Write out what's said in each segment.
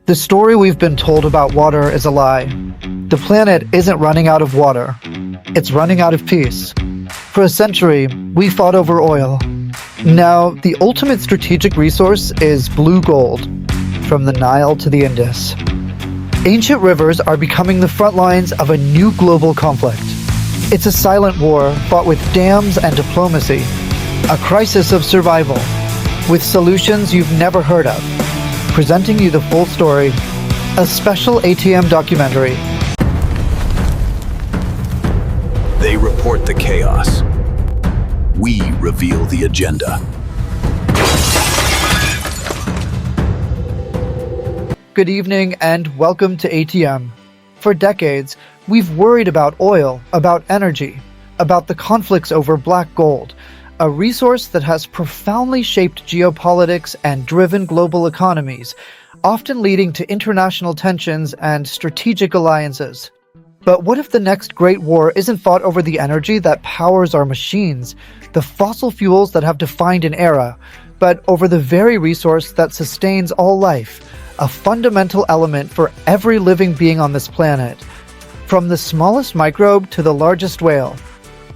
The story we've been told about water is a lie. The planet isn't running out of water. It's running out of peace. For a century, we fought over oil. Now, the ultimate strategic resource is blue gold, from the Nile to the Indus. Ancient rivers are becoming the front lines of a new global conflict. It's a silent war fought with dams and diplomacy, a crisis of survival, with solutions you've never heard of. Presenting you the full story, a special ATM documentary. They report the chaos. We reveal the agenda. Good evening and welcome to ATM. For decades, we've worried about oil, about energy, about the conflicts over black gold, a resource that has profoundly shaped geopolitics and driven global economies, often leading to international tensions and strategic alliances. But what if the next great war isn't fought over the energy that powers our machines, the fossil fuels that have defined an era, but over the very resource that sustains all life, a fundamental element for every living being on this planet? From the smallest microbe to the largest whale.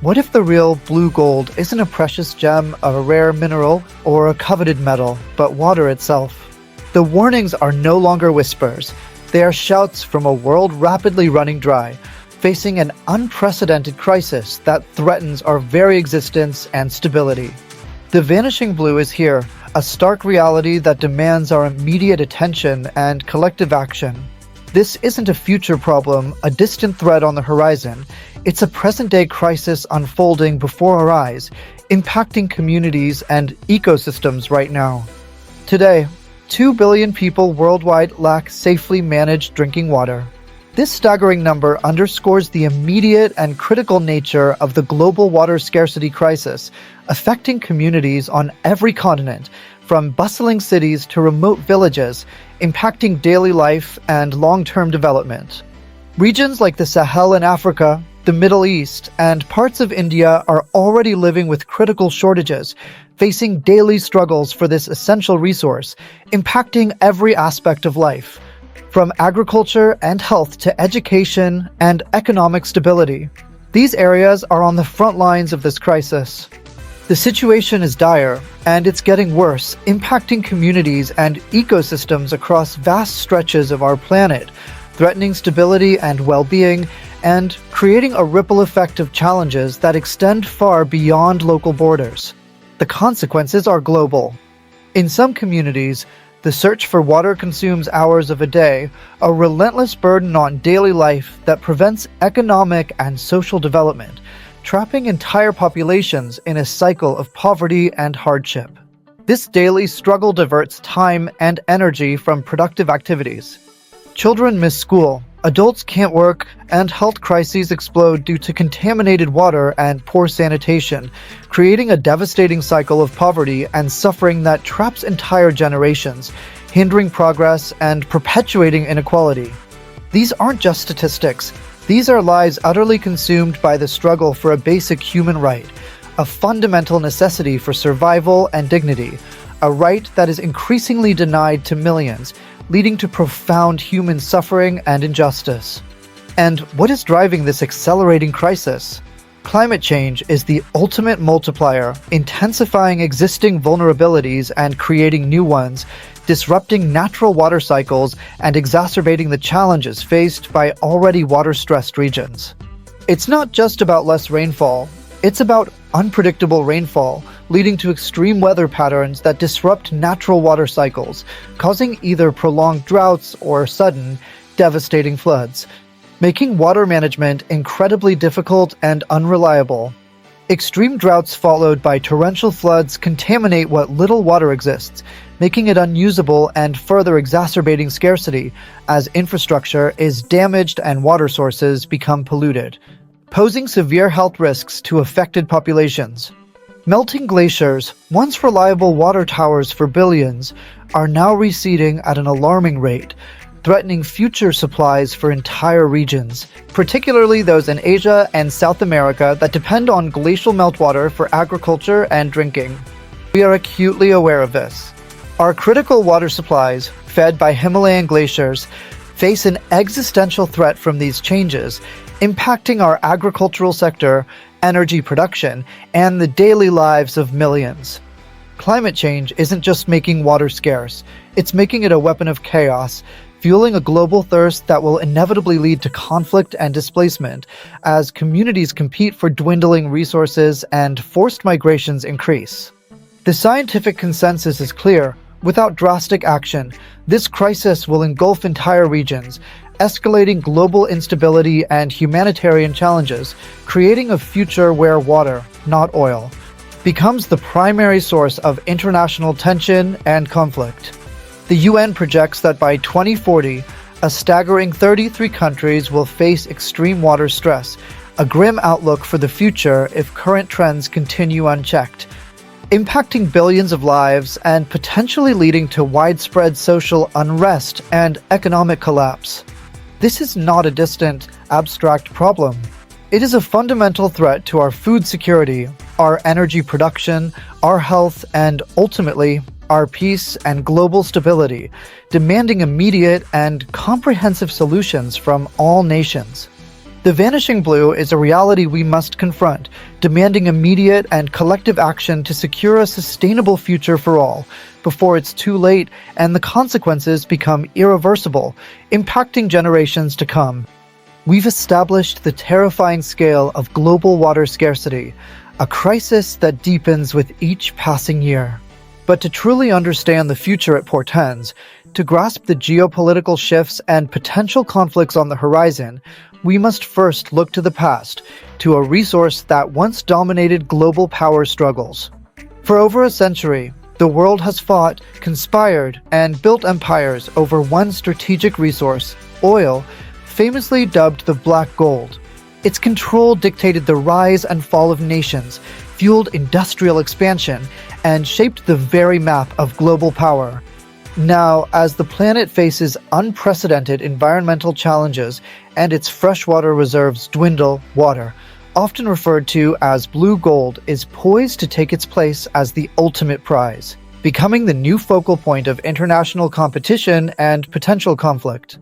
What if the real blue gold isn't a precious gem, a rare mineral, or a coveted metal, but water itself? The warnings are no longer whispers. They are shouts from a world rapidly running dry, facing an unprecedented crisis that threatens our very existence and stability. The vanishing blue is here, a stark reality that demands our immediate attention and collective action. This isn't a future problem, a distant threat on the horizon. It's a present-day crisis unfolding before our eyes, impacting communities and ecosystems right now. Today, 2 billion people worldwide lack safely managed drinking water. This staggering number underscores the immediate and critical nature of the global water scarcity crisis, affecting communities on every continent, from bustling cities to remote villages, impacting daily life and long-term development. Regions like the Sahel in Africa, the Middle East, and parts of India are already living with critical shortages, facing daily struggles for this essential resource, impacting every aspect of life, from agriculture and health to education and economic stability. These areas are on the front lines of this crisis. The situation is dire, and it's getting worse, impacting communities and ecosystems across vast stretches of our planet, threatening stability and well-being, and creating a ripple effect of challenges that extend far beyond local borders. The consequences are global. In some communities, the search for water consumes hours of a day, a relentless burden on daily life that prevents economic and social development, trapping entire populations in a cycle of poverty and hardship. This daily struggle diverts time and energy from productive activities. Children miss school, adults can't work, and health crises explode due to contaminated water and poor sanitation, creating a devastating cycle of poverty and suffering that traps entire generations, hindering progress and perpetuating inequality. These aren't just statistics. These are lives utterly consumed by the struggle for a basic human right, a fundamental necessity for survival and dignity, a right that is increasingly denied to millions, leading to profound human suffering and injustice. And what is driving this accelerating crisis? Climate change is the ultimate multiplier, intensifying existing vulnerabilities and creating new ones, disrupting natural water cycles and exacerbating the challenges faced by already water-stressed regions. It's not just about less rainfall. It's about unpredictable rainfall, leading to extreme weather patterns that disrupt natural water cycles, causing either prolonged droughts or sudden, devastating floods, making water management incredibly difficult and unreliable. Extreme droughts followed by torrential floods contaminate what little water exists, making it unusable and further exacerbating scarcity as infrastructure is damaged and water sources become polluted, posing severe health risks to affected populations. Melting glaciers, once reliable water towers for billions, are now receding at an alarming rate, threatening future supplies for entire regions, particularly those in Asia and South America that depend on glacial meltwater for agriculture and drinking. We are acutely aware of this. Our critical water supplies, fed by Himalayan glaciers, face an existential threat from these changes, impacting our agricultural sector, energy production, and the daily lives of millions. Climate change isn't just making water scarce, it's making it a weapon of chaos, fueling a global thirst that will inevitably lead to conflict and displacement as communities compete for dwindling resources and forced migrations increase. The scientific consensus is clear. Without drastic action, this crisis will engulf entire regions, escalating global instability and humanitarian challenges, creating a future where water, not oil, becomes the primary source of international tension and conflict. The UN projects that by 2040, a staggering 33 countries will face extreme water stress, a grim outlook for the future if current trends continue unchecked, impacting billions of lives and potentially leading to widespread social unrest and economic collapse. This is not a distant, abstract problem. It is a fundamental threat to our food security, our energy production, our health, and ultimately, our peace and global stability, demanding immediate and comprehensive solutions from all nations. The vanishing blue is a reality we must confront, demanding immediate and collective action to secure a sustainable future for all, before it's too late and the consequences become irreversible, impacting generations to come. We've established the terrifying scale of global water scarcity, a crisis that deepens with each passing year. But to truly understand the future it portends, to grasp the geopolitical shifts and potential conflicts on the horizon, we must first look to the past, to a resource that once dominated global power struggles. For over a century, the world has fought, conspired, and built empires over one strategic resource, oil, famously dubbed the Black Gold. Its control dictated the rise and fall of nations, fueled industrial expansion, and shaped the very map of global power. Now, as the planet faces unprecedented environmental challenges and its freshwater reserves dwindle, water, often referred to as blue gold, is poised to take its place as the ultimate prize, becoming the new focal point of international competition and potential conflict.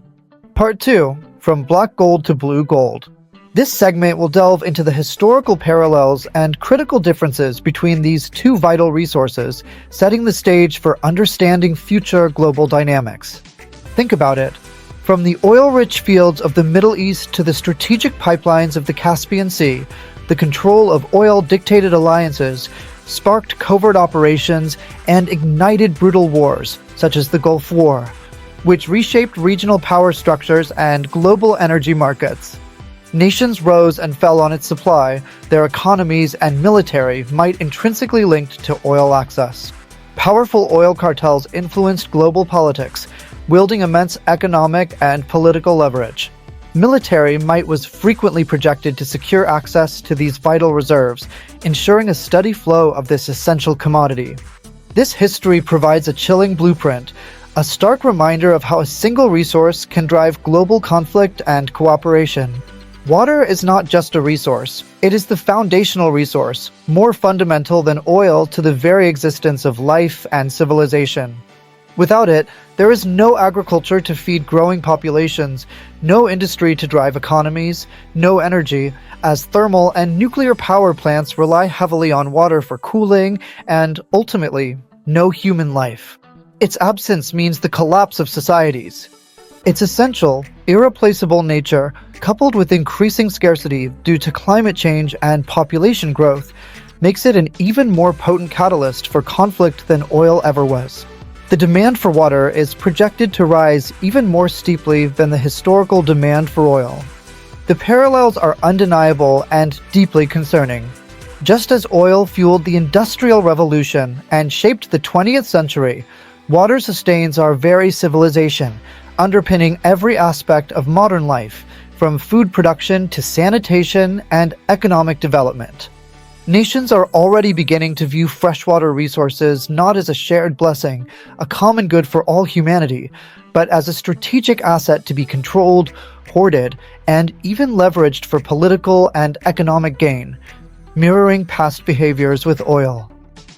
Part 2, From Black Gold to Blue Gold. This segment will delve into the historical parallels and critical differences between these two vital resources, setting the stage for understanding future global dynamics. Think about it. From the oil-rich fields of the Middle East to the strategic pipelines of the Caspian Sea, the control of oil-dictated alliances sparked covert operations and ignited brutal wars, such as the Gulf War, which reshaped regional power structures and global energy markets. Nations rose and fell on its supply, their economies and military might intrinsically linked to oil access. Powerful oil cartels influenced global politics, wielding immense economic and political leverage. Military might was frequently projected to secure access to these vital reserves, ensuring a steady flow of this essential commodity. This history provides a chilling blueprint, a stark reminder of how a single resource can drive global conflict and cooperation. Water is not just a resource, it is the foundational resource, more fundamental than oil to the very existence of life and civilization. Without it, there is no agriculture to feed growing populations, no industry to drive economies, no energy, as thermal and nuclear power plants rely heavily on water for cooling, and ultimately, no human life. Its absence means the collapse of societies. Its essential, irreplaceable nature, coupled with increasing scarcity due to climate change and population growth, makes it an even more potent catalyst for conflict than oil ever was. The demand for water is projected to rise even more steeply than the historical demand for oil. The parallels are undeniable and deeply concerning. Just as oil fueled the Industrial Revolution and shaped the 20th century, water sustains our very civilization, underpinning every aspect of modern life, from food production to sanitation and economic development. Nations are already beginning to view freshwater resources not as a shared blessing, a common good for all humanity, but as a strategic asset to be controlled, hoarded, and even leveraged for political and economic gain, mirroring past behaviors with oil.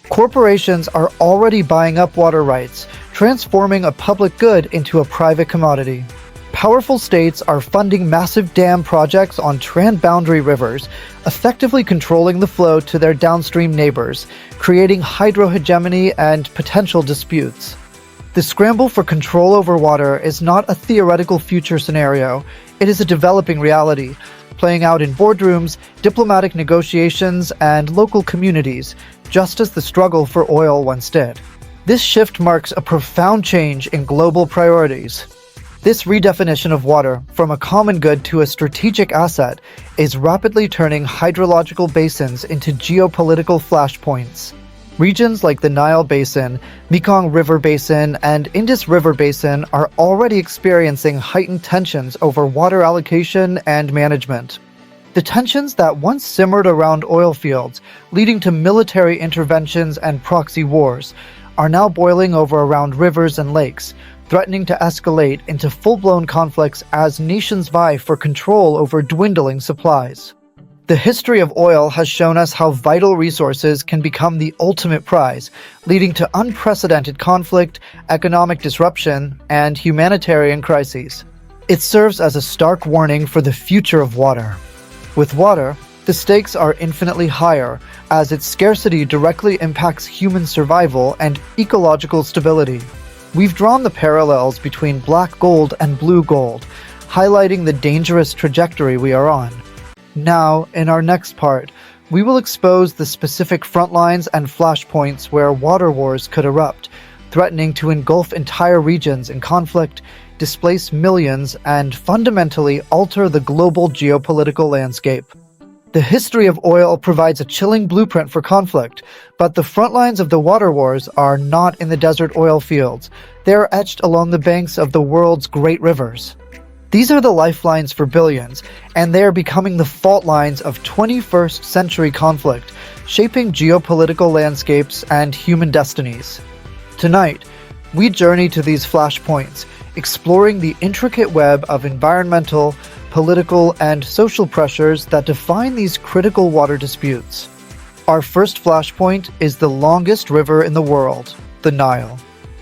Corporations are already buying up water rights, transforming a public good into a private commodity. Powerful states are funding massive dam projects on transboundary rivers, effectively controlling the flow to their downstream neighbors, creating hydro-hegemony and potential disputes. The scramble for control over water is not a theoretical future scenario, it is a developing reality, playing out in boardrooms, diplomatic negotiations, and local communities, just as the struggle for oil once did. This shift marks a profound change in global priorities. This redefinition of water, from a common good to a strategic asset, is rapidly turning hydrological basins into geopolitical flashpoints. Regions like the Nile Basin, Mekong River Basin, and Indus River Basin are already experiencing heightened tensions over water allocation and management. The tensions that once simmered around oil fields, leading to military interventions and proxy wars, are now boiling over around rivers and lakes, threatening to escalate into full-blown conflicts as nations vie for control over dwindling supplies. The history of oil has shown us how vital resources can become the ultimate prize, leading to unprecedented conflict, economic disruption, and humanitarian crises. It serves as a stark warning for the future of water. With water, the stakes are infinitely higher, as its scarcity directly impacts human survival and ecological stability. We've drawn the parallels between black gold and blue gold, highlighting the dangerous trajectory we are on. Now, in our next part, we will expose the specific frontlines and flashpoints where water wars could erupt, threatening to engulf entire regions in conflict, displace millions, and fundamentally alter the global geopolitical landscape. The history of oil provides a chilling blueprint for conflict, but the front lines of the water wars are not in the desert oil fields. They are etched along the banks of the world's great rivers. These are the lifelines for billions, and they are becoming the fault lines of 21st century conflict, shaping geopolitical landscapes and human destinies. Tonight, we journey to these flashpoints, exploring the intricate web of environmental, political, and social pressures that define these critical water disputes. Our first flashpoint is the longest river in the world, the Nile.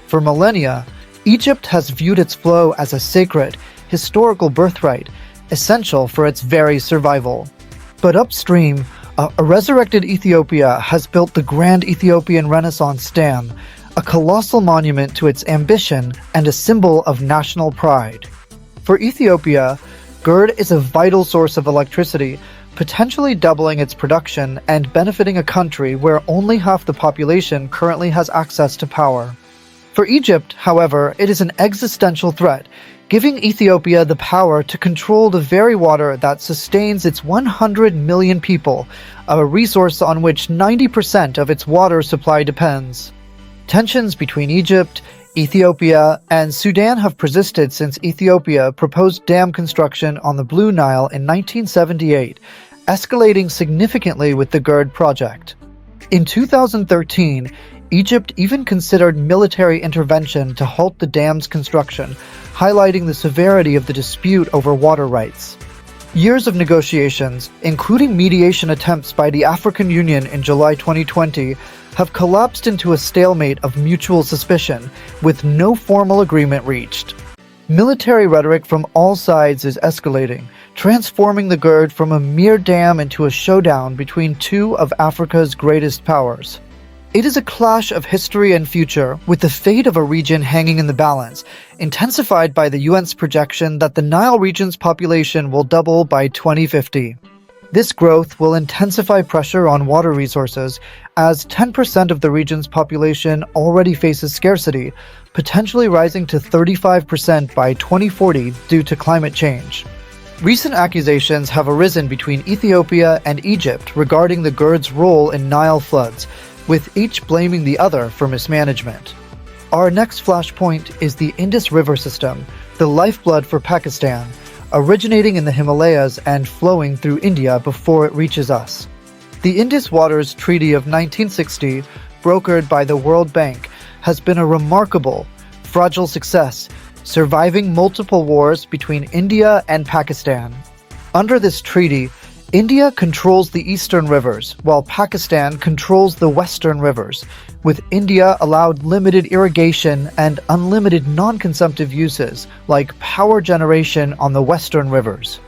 For millennia, Egypt has viewed its flow as a sacred, historical birthright, essential for its very survival. But upstream, a resurrected Ethiopia has built the Grand Ethiopian Renaissance Dam, a colossal monument to its ambition and a symbol of national pride. For Ethiopia, GERD is a vital source of electricity, potentially doubling its production and benefiting a country where only half the population currently has access to power. For Egypt, however, it is an existential threat, giving Ethiopia the power to control the very water that sustains its 100 million people, a resource on which 90% of its water supply depends. Tensions between Egypt, Ethiopia, and Sudan have persisted since Ethiopia proposed dam construction on the Blue Nile in 1978, escalating significantly with the GERD project. In 2013, Egypt even considered military intervention to halt the dam's construction, highlighting the severity of the dispute over water rights. Years of negotiations, including mediation attempts by the African Union in July 2020, have collapsed into a stalemate of mutual suspicion, with no formal agreement reached. Military rhetoric from all sides is escalating, transforming the GERD from a mere dam into a showdown between two of Africa's greatest powers. It is a clash of history and future, with the fate of a region hanging in the balance, intensified by the UN's projection that the Nile region's population will double by 2050. This growth will intensify pressure on water resources, as 10% of the region's population already faces scarcity, potentially rising to 35% by 2040 due to climate change. Recent accusations have arisen between Ethiopia and Egypt regarding the GERD's role in Nile floods, with each blaming the other for mismanagement. Our next flashpoint is the Indus River system, the lifeblood for Pakistan, originating in the Himalayas and flowing through India before it reaches us. The Indus Waters Treaty of 1960, brokered by the World Bank, has been a remarkable, fragile success, surviving multiple wars between India and Pakistan. Under this treaty, India controls the eastern rivers, while Pakistan controls the western rivers, with India allowed limited irrigation and unlimited non-consumptive uses, like power generation on the western rivers.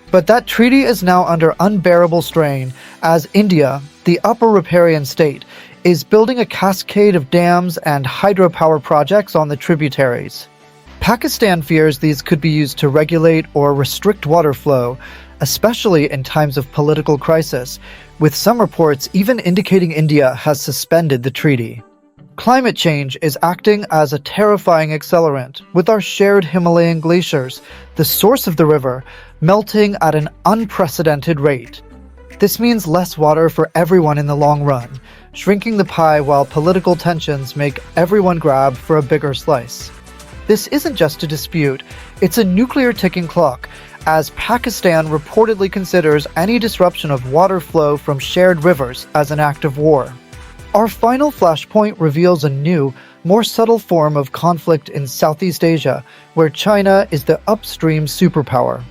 But that treaty is now under unbearable strain as India, the upper riparian state, is building a cascade of dams and hydropower projects on the tributaries. Pakistan fears these could be used to regulate or restrict water flow, especially in times of political crisis, with some reports even indicating India has suspended the treaty. Climate change is acting as a terrifying accelerant, with our shared Himalayan glaciers, the source of the river, melting at an unprecedented rate. This means less water for everyone in the long run, shrinking the pie while political tensions make everyone grab for a bigger slice. This isn't just a dispute, it's a nuclear ticking clock, as Pakistan reportedly considers any disruption of water flow from shared rivers as an act of war. Our final flashpoint reveals a new, more subtle form of conflict in Southeast Asia, where China is the upstream superpower.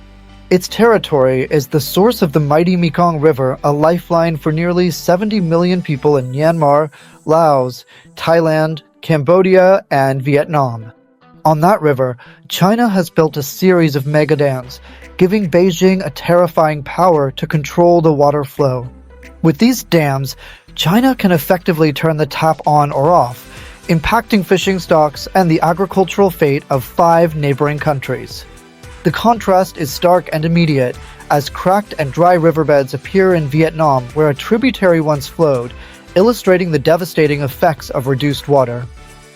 Its territory is the source of the mighty Mekong River, a lifeline for nearly 70 million people in Myanmar, Laos, Thailand, Cambodia, and Vietnam. On that river, China has built a series of mega dams, giving Beijing a terrifying power to control the water flow. With these dams, China can effectively turn the tap on or off, impacting fishing stocks and the agricultural fate of 5 neighboring countries. The contrast is stark and immediate, as cracked and dry riverbeds appear in Vietnam where a tributary once flowed, illustrating the devastating effects of reduced water.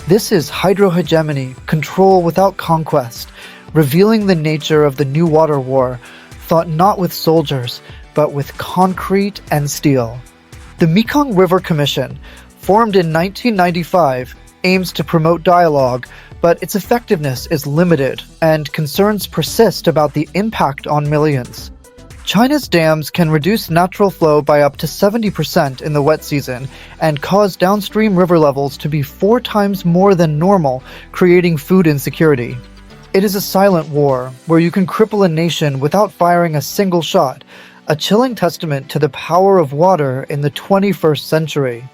This is hydro-hegemony, control without conquest, revealing the nature of the new water war, fought not with soldiers, but with concrete and steel. The Mekong River Commission, formed in 1995, aims to promote dialogue, but its effectiveness is limited, and concerns persist about the impact on millions. China's dams can reduce natural flow by up to 70% in the wet season and cause downstream river levels to be 4 times more than normal, creating food insecurity. It is a silent war, where you can cripple a nation without firing a single shot, a chilling testament to the power of water in the 21st century.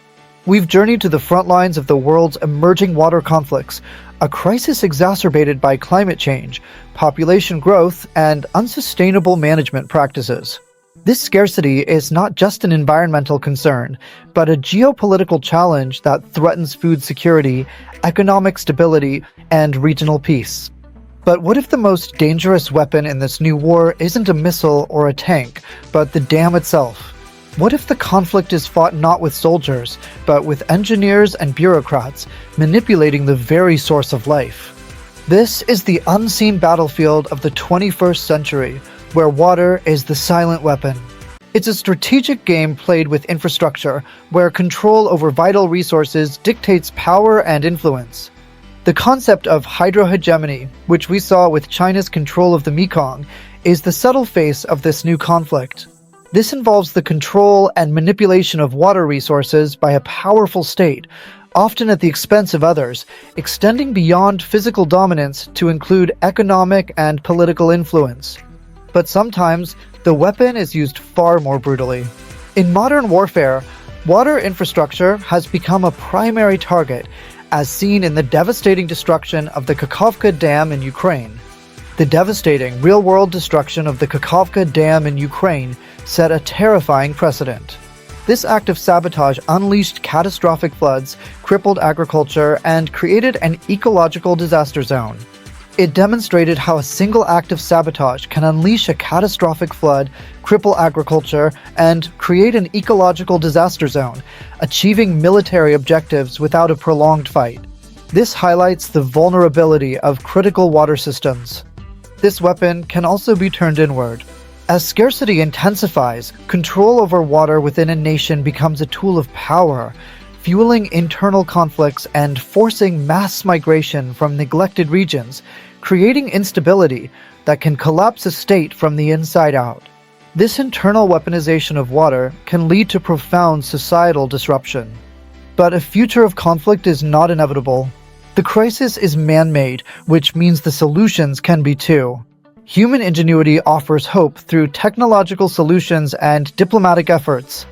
We've journeyed to the front lines of the world's emerging water conflicts, a crisis exacerbated by climate change, population growth, and unsustainable management practices. This scarcity is not just an environmental concern, but a geopolitical challenge that threatens food security, economic stability, and regional peace. But what if the most dangerous weapon in this new war isn't a missile or a tank, but the dam itself? What if the conflict is fought not with soldiers, but with engineers and bureaucrats manipulating the very source of life? This is the unseen battlefield of the 21st century, where water is the silent weapon. It's a strategic game played with infrastructure, where control over vital resources dictates power and influence. The concept of hydro-hegemony, which we saw with China's control of the Mekong, is the subtle face of this new conflict. This involves the control and manipulation of water resources by a powerful state, often at the expense of others, extending beyond physical dominance to include economic and political influence. But sometimes, the weapon is used far more brutally. In modern warfare, water infrastructure has become a primary target, as seen in the devastating destruction of the Kakhovka Dam in Ukraine. The devastating real-world destruction of the Kakhovka Dam in Ukraine set a terrifying precedent. This act of sabotage unleashed catastrophic floods, crippled agriculture, and created an ecological disaster zone. It demonstrated how a single act of sabotage can unleash a catastrophic flood, cripple agriculture, and create an ecological disaster zone, achieving military objectives without a prolonged fight. This highlights the vulnerability of critical water systems. This weapon can also be turned inward. As scarcity intensifies, control over water within a nation becomes a tool of power, fueling internal conflicts and forcing mass migration from neglected regions, creating instability that can collapse a state from the inside out. This internal weaponization of water can lead to profound societal disruption. But a future of conflict is not inevitable. The crisis is man-made, which means the solutions can be too. Human ingenuity offers hope through technological solutions and diplomatic efforts.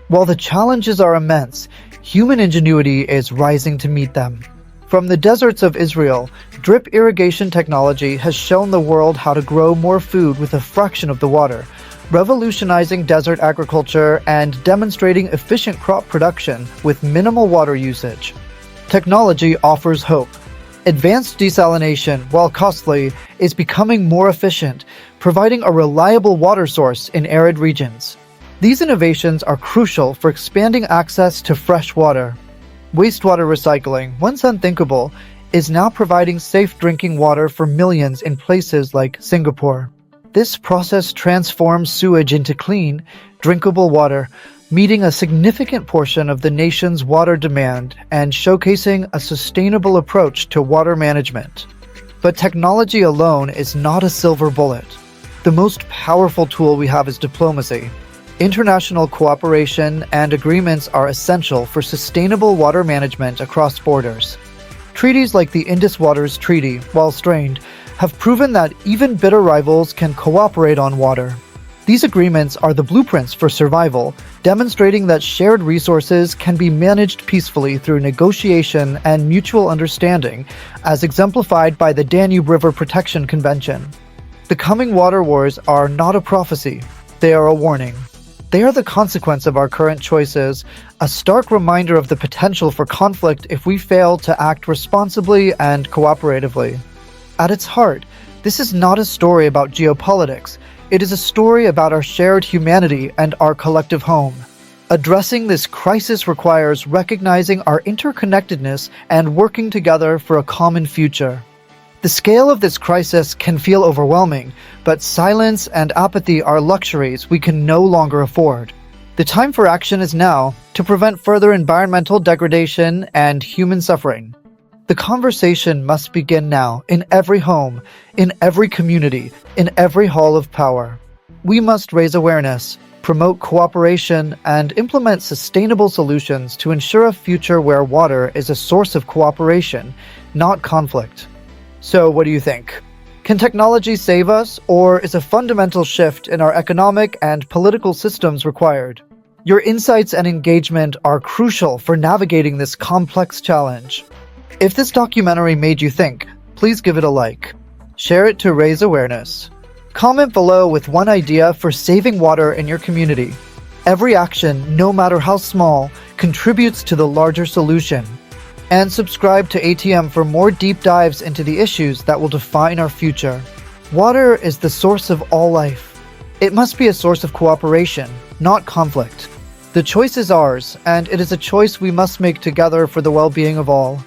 While the challenges are immense, human ingenuity is rising to meet them. From the deserts of Israel, drip irrigation technology has shown the world how to grow more food with a fraction of the water, revolutionizing desert agriculture and demonstrating efficient crop production with minimal water usage. Technology offers hope. Advanced desalination, while costly, is becoming more efficient, providing a reliable water source in arid regions. These innovations are crucial for expanding access to fresh water. Wastewater recycling, once unthinkable, is now providing safe drinking water for millions in places like Singapore. This process transforms sewage into clean, drinkable water, meeting a significant portion of the nation's water demand and showcasing a sustainable approach to water management. But technology alone is not a silver bullet. The most powerful tool we have is diplomacy. International cooperation and agreements are essential for sustainable water management across borders. Treaties like the Indus Waters Treaty, while strained, have proven that even bitter rivals can cooperate on water. These agreements are the blueprints for survival, demonstrating that shared resources can be managed peacefully through negotiation and mutual understanding, as exemplified by the Danube River Protection Convention. The coming water wars are not a prophecy, they are a warning. They are the consequence of our current choices, a stark reminder of the potential for conflict if we fail to act responsibly and cooperatively. At its heart, this is not a story about geopolitics. It is a story about our shared humanity and our collective home. Addressing this crisis requires recognizing our interconnectedness and working together for a common future. The scale of this crisis can feel overwhelming, but silence and apathy are luxuries we can no longer afford. The time for action is now to prevent further environmental degradation and human suffering. The conversation must begin now, in every home, in every community, in every hall of power. We must raise awareness, promote cooperation, and implement sustainable solutions to ensure a future where water is a source of cooperation, not conflict. So, what do you think? Can technology save us, or is a fundamental shift in our economic and political systems required? Your insights and engagement are crucial for navigating this complex challenge. If this documentary made you think, please give it a like. Share it to raise awareness. Comment below with one idea for saving water in your community. Every action, no matter how small, contributes to the larger solution. And subscribe to ATM for more deep dives into the issues that will define our future. Water is the source of all life. It must be a source of cooperation, not conflict. The choice is ours, and it is a choice we must make together for the well-being of all.